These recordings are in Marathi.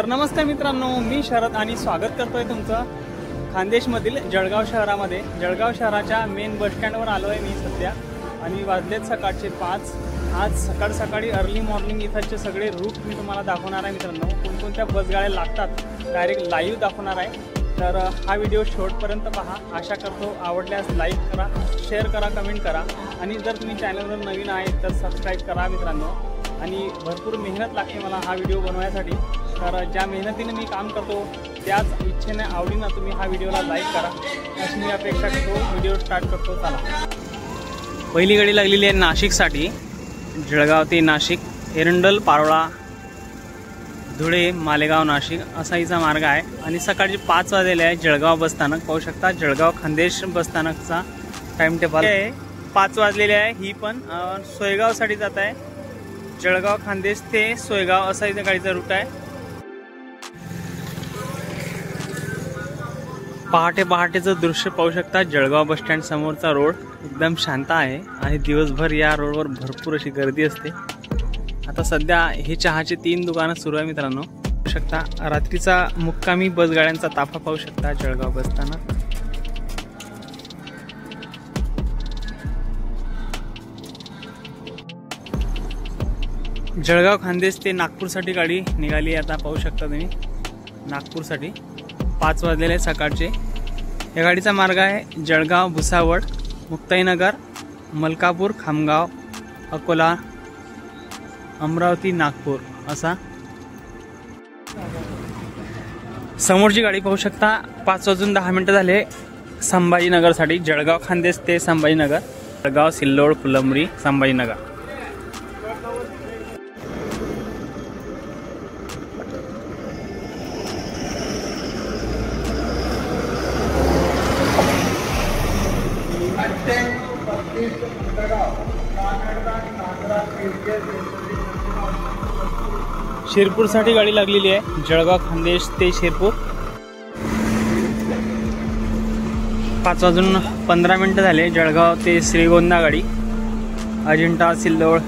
तर नमस्कार मित्रांनो, मी शरद आणि स्वागत करतोय तुमचं खानदेशमधील जळगाव शहरामध्ये। जळगाव शहराच्या मेन बस स्टँडवर आलो आहे मी सध्या आणि वाजलेत सकाळचे 5। आज सकाळी अर्ली मॉर्निंग इथचे सगळे रूट मी तुम्हाला दाखवणार आहे मित्रांनो। कोणकोणत्या बसगाड्या लागतात डायरेक्ट लाईव्ह दाखवणार आहे। तर हा व्हिडिओ शेवटपर्यंत पहा। आशा करतो आवडल्यास लाईक करा, शेअर करा, कमेंट करा आणि जर तुम्ही चॅनलवर नवीन आहे तर सबस्क्राईब करा मित्रांनो। आणि भरपूर मेहनत लागते मला हा व्हिडिओ बनवण्यासाठी। तर ज्या मेहनतीने मी काम करतो त्याच इच्छेने आवडीने तुम्ही हा व्हिडिओला लाईक करा अशी मी अपेक्षा करतो। व्हिडिओ स्टार्ट करतो, चला। पहिली गाडी लागलेली आहे नाशिकसाठी। जळगाव ते नाशिक, एरंडल, पारोळा, धुळे, मालेगाव, नाशिक असा हिचा मार्ग आहे। आणि सकाळचे 5 वाजलेले आहे। जळगाव बसस्थानक पाहू शकता। जळगाव खानदेश बसस्थानकचा टाइम टेबल आहे। 5 वाजलेले आहे। ही पण सोयगावसाठी जात आहे। जळगाव खानदेश ते सोयगाव असा इथे गाडीचा रूट आहे। पहाटेचं दृश्य पाहू शकता। जळगाव बस स्टँड समोरचा रोड एकदम शांत आहे आणि दिवसभर या रोडवर भरपूर अशी गर्दी असते। आता सध्या हे चहाचे 3 दुकानं सुरू आहे मित्रांनो। पाहू शकता रात्रीचा मुक्कामी बस गाड्यांचा ताफा पाहू शकता जळगाव बसस्थानक। जळगाव खानदेश ते नागपूरसाठी गाडी निघाली आता पाहू शकता तुम्ही। नागपूरसाठी 5 वाजलेले सकाळचे। या गाडीचा मार्ग आहे जळगाव, भुसावळ, मुक्ताईनगर, मलकापूर, खामगाव, अकोला, अमरावती, नागपूर असा। समोरची गाडी पाहू शकता 5 वाजून 10 मिनिटं झाले संभाजीनगरसाठी। जळगाव खानदेश ते संभाजीनगर, जळगाव, सिल्लोड, फुलंब्री, संभाजीनगर। शिरपूरसाठी गाडी लागलेली आहे। जळगाव खानदेश ते शिरपूर। 5 वाजून 15 मिनिटं झाले। जळगाव ते श्रीगोंदा गाडी। अजिंठा, सिल्लोड,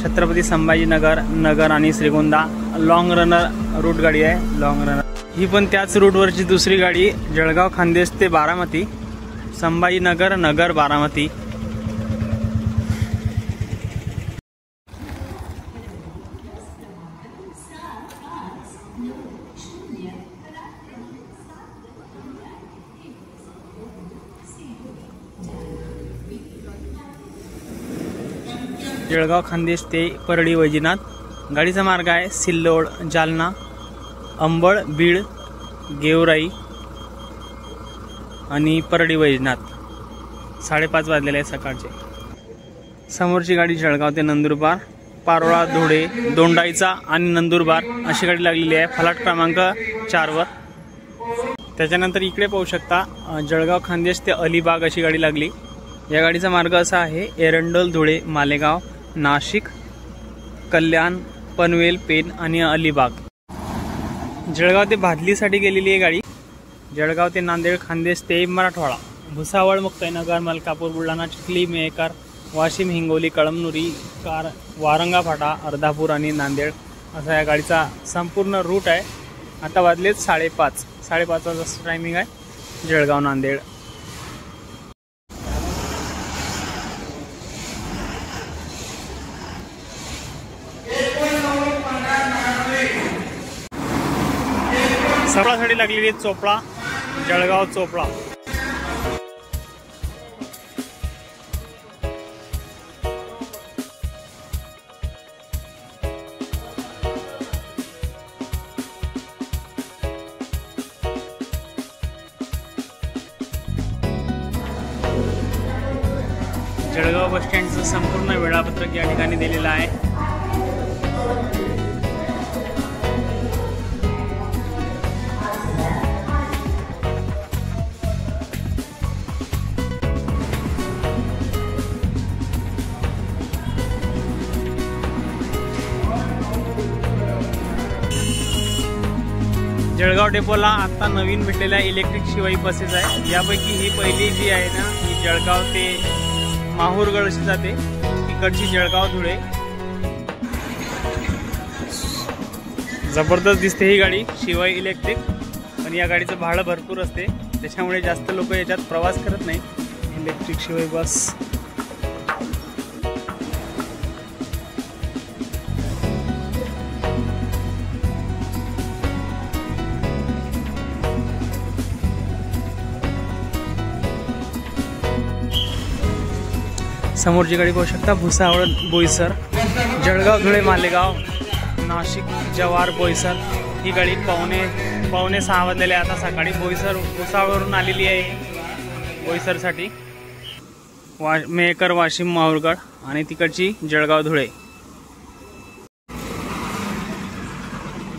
छत्रपती संभाजीनगर, नगर आणि श्रीगोंदा लॉंग रनर रूट गाडी आहे। लॉंग रनर ही पण त्याच रूटवरची दुसरी गाडी। जळगाव खानदेश ते बारामती, संभाजीनगर, नगर, बारामती। जळगाव खानदेश ते परळी वैजनाथ। गाडीचा मार्ग आहे सिल्लोड, जालना, अंबड, बीड, गेवराई आणि परळी वैजनाथ। 5:30 वाजलेले आहे सकाळचे। समोरची गाडी जळगाव ते नंदुरबार, पारोळा, धुळे, दोंडाईचा आणि नंदुरबार अशी गाडी लागलेली आहे फलाट क्रमांक 4 वर। त्याच्यानंतर इकडे पाहू शकता जळगाव खानदेश ते अलिबाग अशी गाडी लागली। या गाडीचा मार्ग असा आहे एरंडल, धुळे, मालेगाव, नाशिक, कल्याण, पनवेल, पेन आणि अलिबाग। जळगाव ते भादलीसाठी गेलेली आहे गाडी। जळगाव ते नांदेड, खानदेश ते मराठवाडा, भुसावळ, मुक्ताईनगर, मलकापूर, बुलढाणा, चिखली, मेहकर, वाशिम, हिंगोली, कळमनुरी, वारंगा फाटा, अर्धापूर आणि नांदेड असा या गाडीचा संपूर्ण रूट आहे। आता वाजलेत 5:30। 5:30 वाजता टायमिंग आहे जळगाव नांदेड। सगळ्यासाठी लागलेली चोपडा, जळगाव चोपडा। जळगाव बस स्टँडचं संपूर्ण वेळापत्रक या ठिकाणी दिलेलं आहे। जळगाव डेपोला आता नवीन भेटलेल्या इलेक्ट्रिक शिवाई बसेस आहे। यापैकी ही पहिली जी आहे ना, ही जळगाव ते माहूरगड अशी जाते। इकडची जळगाव, धुळे, जबरदस्त दिसते ही गाडी, शिवाय इलेक्ट्रिक. पण या गाडीचं भाडं भरपूर असते, त्याच्यामुळे जास्त लोक याच्यात प्रवास करत नाही. इलेक्ट्रिक शिवाय बस. समोरची गाडी पाहू शकता, भुसावळ बोईसर, जळगाव धुळे मालेगाव नाशिक जव्हार बोईसर. ही गाडी पावणे 6 वाजलेले आता सकाळी भुसावळवरून आलेली आहे बोईसरसाठी. मेहकर वाशिम माहूरगड आणि तिकडची जळगाव धुळे.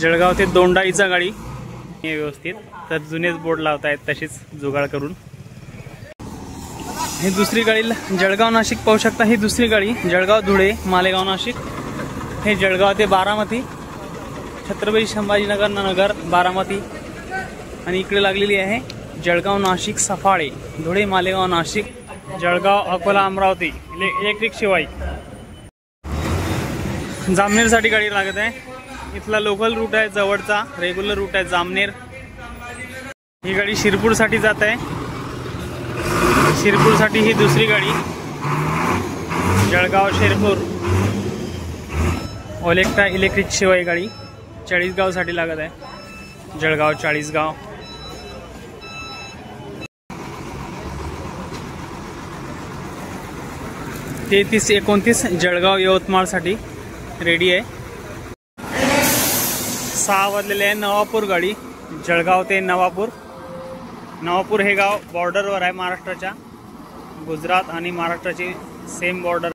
जळगाव ते दोंडाईचा गाडी व्यवस्थित, तर जुनेच बोर्ड लावतायत तशीच जुगाड करून. ही दुसरी गाडी जळगाव नाशिक पाहू शकता, ही दुसरी गाडी जळगाव धुळे मालेगाव नाशिक. हे जळगाव ते बारामती, छत्रपती संभाजीनगर नगर बारामती. आणि इकडे लागलेली आहे जळगाव नाशिक सफाळे, धुळे मालेगाव नाशिक, जळगाव अकोला अमरावती इलेक्ट्रिक शिवाई. जामनेरसाठी गाडी लागत आहे. इथला लोकल रूट आहे, जवळचा रेग्युलर रूट आहे जामनेर. ही गाडी शिरपूरसाठी जात आहे. शिरपूरसाठी ही दुसरी गाडी जळगाव शिरपूर ओलेक्ट्रा इलेक्ट्रिक शिवाय गाडी चाळीसगावसाठी लागत आहे. जळगाव चाळीसगाव. ते 30-29 जळगाव यवतमाळसाठी रेडी आहे. 6 वाजलेले आहे. नवापूर गाडी जळगाव ते नवापूर. नवापूर हे गाव बॉर्डरवर आहे महाराष्ट्राच्या. गुजरात आणि महाराष्ट्राची सेम बॉर्डर.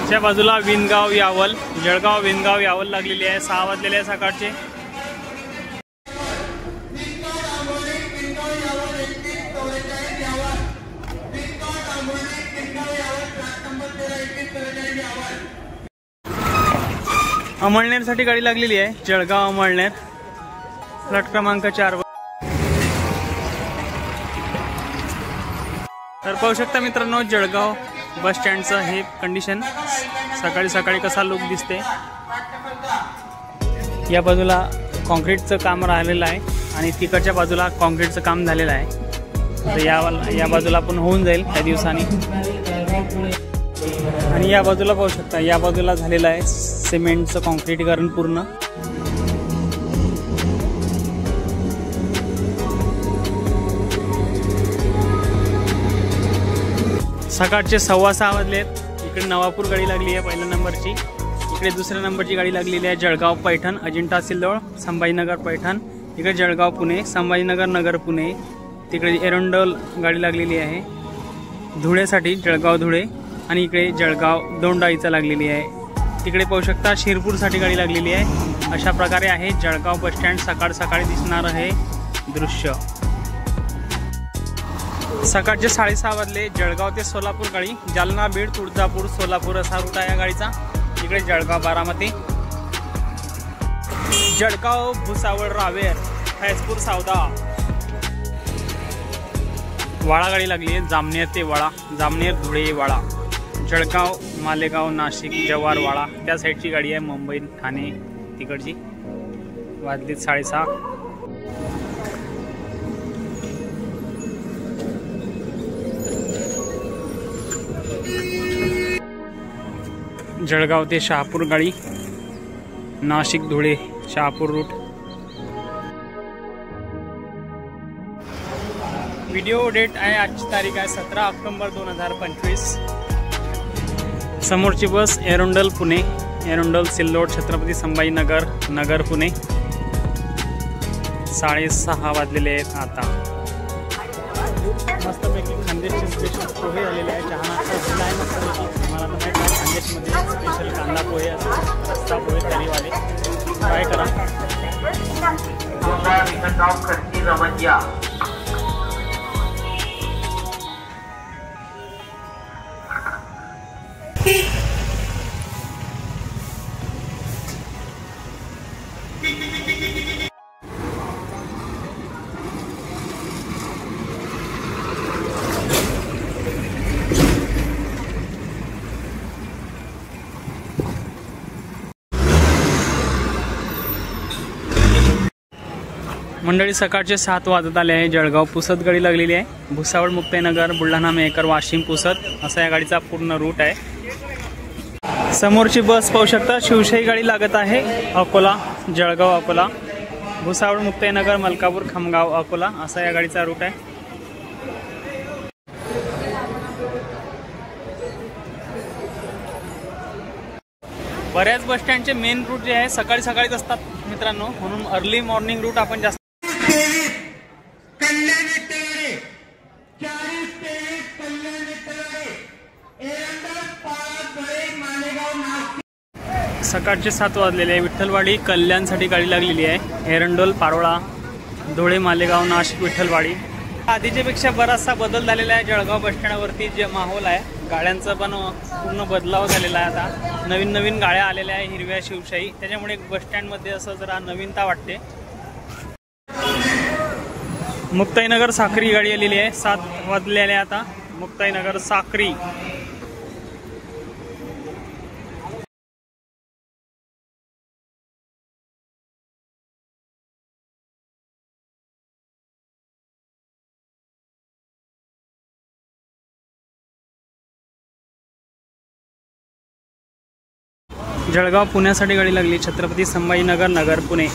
च्या बाजूला विनगाव यावल, जळगाव विनगाव यावल लागलेली आहे. 6 वाजलेले आहे सकाळचे. अमळनेरसाठी गाडी लागलेली आहे, जळगाव अमळनेर, फ्लॅट क्रमांक 4. तर पाहू शकता मित्रांनो जळगाव बस स्टँडचं हे कंडिशन. सकाळी सकाळी कसा लुक दिसते. या बाजूला कॉन्क्रीटचं काम राहिलेलं आहे आणि तिकडच्या बाजूला कॉन्क्रीटचं काम झालेलं आहे. तर या बाजूला पण होऊन जाईल काही दिवसांनी. आणि या बाजूला पाहू शकता, या बाजूला झालेलं आहे सिमेंटचं कॉन्क्रीटीकरण पूर्ण. सकाळचे 6:15 वाजलेत. इकडे नवापूर गाडी लागली आहे पहिल्या नंबरची. इकडे दुसऱ्या नंबरची गाडी लागलेली आहे जळगाव पैठण, अजिंठा सिल्लोड, संभाजीनगर पैठण. इकडे जळगाव पुणे, संभाजीनगर नगर पुणे. तिकडे एरंडोल गाडी लागलेली आहे धुळेसाठी, जळगाव धुळे. आणि इकडे जळगाव दोंडाईचा लागलेली आहे. तिकडे पाहू शकता शिरपूरसाठी गाडी लागलेली आहे. अशा प्रकारे आहे जळगाव बस स्टँड सकाळ सकाळी दिसणार आहे दृश्य. सकाळचे 6:30 वाजले. जळगाव ते सोलापूर गाडी, जालना बीड तुळजापूर सोलापूर असा रूट आहे या गाडीचा. इकडे जळगाव बारामती, जळगाव भुसावळ रावेर, फैजपूर सावदा. वाळा गाडी लागली आहे, जामनेर ते वाळा, जामनेर धुळे वाळा, जळगाव मालेगाव नाशिक जव्हार वाळा. त्या साईडची गाडी आहे मुंबई ठाणे तिकडची. वाजलीत 6:30. जळगाव ते शहापूर गाडी, Nashik Dhule Shahapur route. Video date आहे, आजची तारीख आहे 17 ऑक्टोबर 2025. समोरची बस एरंडोल पुणे, एरंडोल सिल्लोड, छत्रपती संभाजीनगर नगर पुणे. 6:30 वाजलेले आहेत आता. मस्तपैकी खानदेशचे स्पेशल पोहे आलेले आहे. चहा नाश्ता झाला आहे मस्तपैकी. मला तर माहीत आहे खानदेशमध्ये स्पेशल कांदा पोहे असतात, रस्ता पोहे तरीवाले. ट्राय करा. मंडळी सकाळचे 7 वाजत आले आहे। जळगाव पुसद गाडी लागलेली आहे। भुसावळ, मुक्ताईनगर, बुलढाणा, मेहकर, वाशिम, पुसद असा या गाडीचा पूर्ण रूट आहे। समोरची बस पाहू शकता, शिवशाही गाडी लागत आहे। अकोला, जळगाव, अकोला, भुसावळ, मुक्ताईनगर, मलकापूर, खामगाव, अकोला असा या गाडीचा रूट आहे। बऱ्याच बस स्टँडचे मेन रूट जे आहे सकाळी सकाळीच असतात मित्रांनो, म्हणून अर्ली मॉर्निंग रूट आपण जास्त सकाळचे 7 वाजलेले आहे। विठ्ठलवाडी, कल्याणसाठी गाडी लागलेली आहे। एरंडोल, पारोळा, धुळे, मालेगाव, नाशिक, विठ्ठलवाडी। आधीच्यापेक्षा बराचसा बदल झालेला आहे। जळगाव बस स्टँडवरती जे माहोल आहे गाड्यांचा पण पूर्ण बदलाव झालेला आहे। आता नवीन नवीन गाड्या आलेल्या आहे, हिरव्या, शिवशाही, त्याच्यामुळे बस स्टँडमध्ये असं जरा नवीनता वाटते। मुक्ताईनगर, साक्री गाडी आलेली आहे। 7 वाजलेले आहे आता। मुक्ताईनगर, साक्री। जळगाव, पुण्यासाठी गाडी लागली। छत्रपती संभाजीनगर, नगर, पुणे।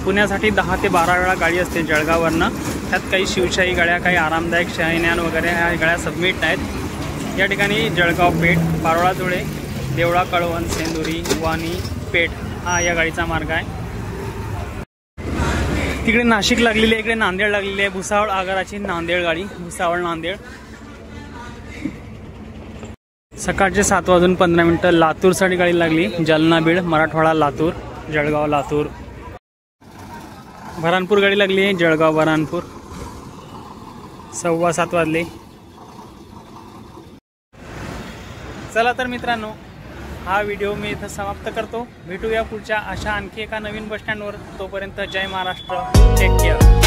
पुण्यासाठी 10 ते 12 वेळा गाडी असते जळगाववरनं। त्यात काही शिवशाही गाड्या, काही आरामदायक शाहीन्यान वगैरे ह्या गाड्या सबमिट आहेत। या ठिकाणी जळगाव पेठ, पारोळा, धुळे, देवळा, कळवण, सेंदुरी, वाणी, पेठ हा या गाडीचा मार्ग आहे। तिकडे नाशिक लागलेली आहे, इकडे नांदेड लागलेली आहे। भुसावळ, आगाराची नांदेड गाडी, भुसावळ, नांदेड। सकाळचे 7 वाजून 15 मिनिटं लातूरसाठी गाडी लागली। जालना, बीड, मराठवाडा, लातूर, जळगाव, लातूर। बऱ्हाणपूर गाडी लागली आहे। जळगाव, बऱ्हाणपूर। 7:15 वाजले। चला तर मित्रांनो, हा व्हिडिओ मी इथं समाप्त करतो। भेटूया पुढच्या अशा आणखी एका नवीन बस स्टँडवर। तोपर्यंत जय महाराष्ट्र, टेक केअर।